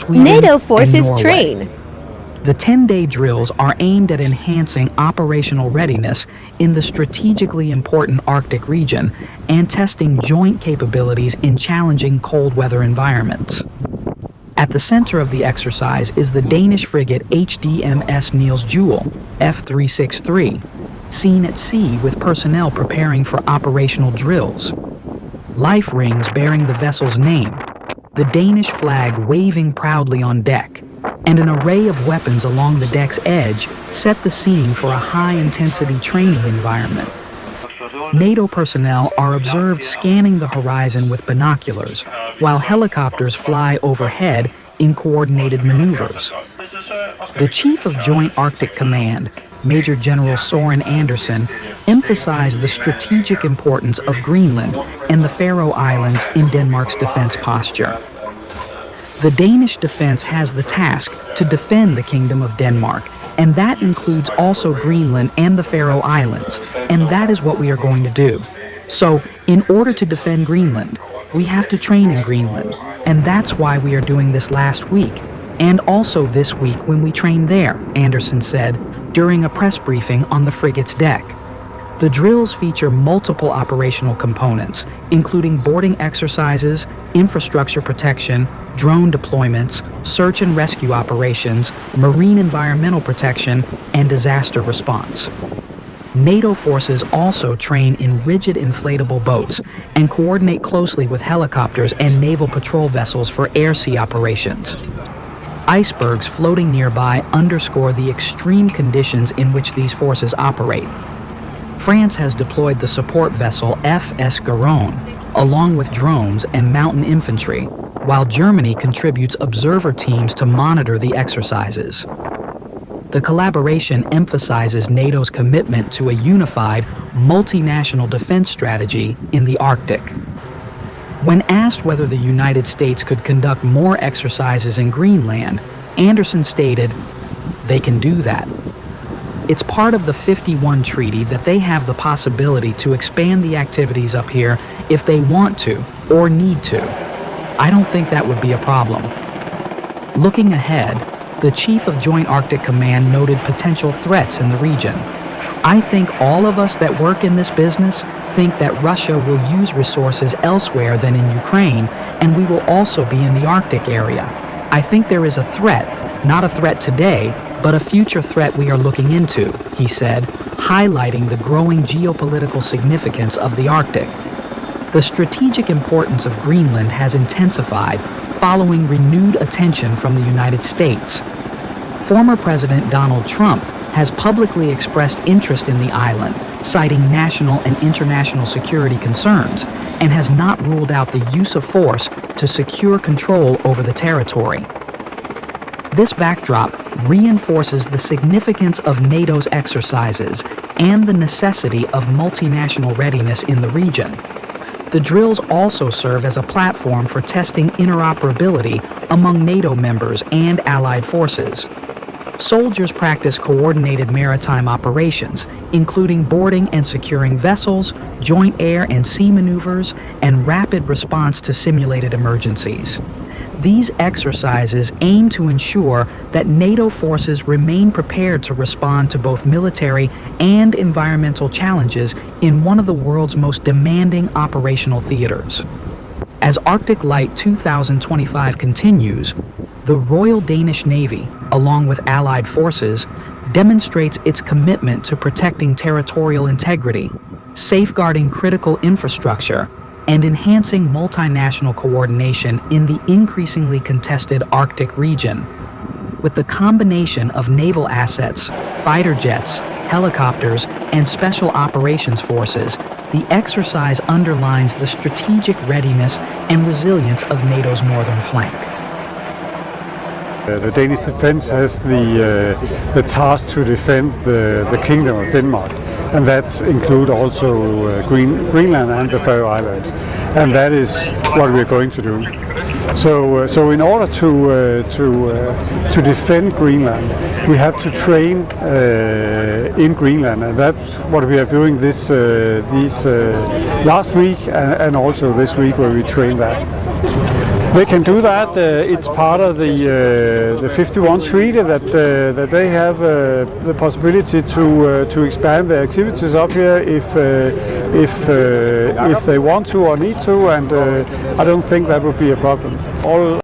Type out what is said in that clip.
Sweden, NATO forces and Norway. train. The 10-day drills are aimed at enhancing operational readiness in the strategically important Arctic region and testing joint capabilities in challenging cold weather environments. At the center of the exercise is the Danish frigate HDMS Niels Juel, F363, seen at sea with personnel preparing for operational drills. Life rings bearing the vessel's name, the Danish flag waving proudly on deck, and an array of weapons along the deck's edge set the scene for a high-intensity training environment. NATO personnel are observed scanning the horizon with binoculars, while helicopters fly overhead in coordinated maneuvers. The Chief of Joint Arctic Command, Major General Søren Andersen, emphasized the strategic importance of Greenland and the Faroe Islands in Denmark's defense posture. The Danish defense has the task to defend the Kingdom of Denmark, and that includes also Greenland and the Faroe Islands, and that is what we are going to do. So, in order to defend Greenland, we have to train in Greenland, and that's why we are doing this last week, and also this week when we train there, Andersen said during a press briefing on the frigate's deck. The drills feature multiple operational components, including boarding exercises, infrastructure protection, drone deployments, search and rescue operations, marine environmental protection, and disaster response. NATO forces also train in rigid inflatable boats and coordinate closely with helicopters and naval patrol vessels for air-sea operations. Icebergs floating nearby underscore the extreme conditions in which these forces operate. France has deployed the support vessel FS Garonne, along with drones and mountain infantry, while Germany contributes observer teams to monitor the exercises. The collaboration emphasizes NATO's commitment to a unified, multinational defense strategy in the Arctic. When asked whether the United States could conduct more exercises in Greenland, Andersen stated, "They can do that. It's part of the 51 treaty that they have the possibility to expand the activities up here if they want to or need to. I don't think that would be a problem." Looking ahead, the Chief of Joint Arctic Command noted potential threats in the region. "I think all of us that work in this business think that Russia will use resources elsewhere than in Ukraine, and we will also be in the Arctic area. I think there is a threat, not a threat today, but a future threat we are looking into," he said, highlighting the growing geopolitical significance of the Arctic. The strategic importance of Greenland has intensified following renewed attention from the United States. Former President Donald Trump has publicly expressed interest in the island, citing national and international security concerns, and has not ruled out the use of force to secure control over the territory. This backdrop reinforces the significance of NATO's exercises and the necessity of multinational readiness in the region. The drills also serve as a platform for testing interoperability among NATO members and allied forces. Soldiers practice coordinated maritime operations, including boarding and securing vessels, joint air and sea maneuvers, and rapid response to simulated emergencies. These exercises aim to ensure that NATO forces remain prepared to respond to both military and environmental challenges in one of the world's most demanding operational theaters. As Arctic Light 2025 continues, the Royal Danish Navy, along with allied forces, demonstrates its commitment to protecting territorial integrity, safeguarding critical infrastructure, and enhancing multinational coordination in the increasingly contested Arctic region. With the combination of naval assets, fighter jets, helicopters, and special operations forces, the exercise underlines the strategic readiness and resilience of NATO's northern flank. The Danish defense has the task to defend the Kingdom of Denmark, and that includes also Greenland and the Faroe Islands, and that is what we are going to do. So in order to defend Greenland, we have to train in Greenland, and that's what we are doing this last week and also this week where we train that. They can do that. It's part of the 51 treaty that they have the possibility to expand their activities up here if they want to or need to, and I don't think that would be a problem. All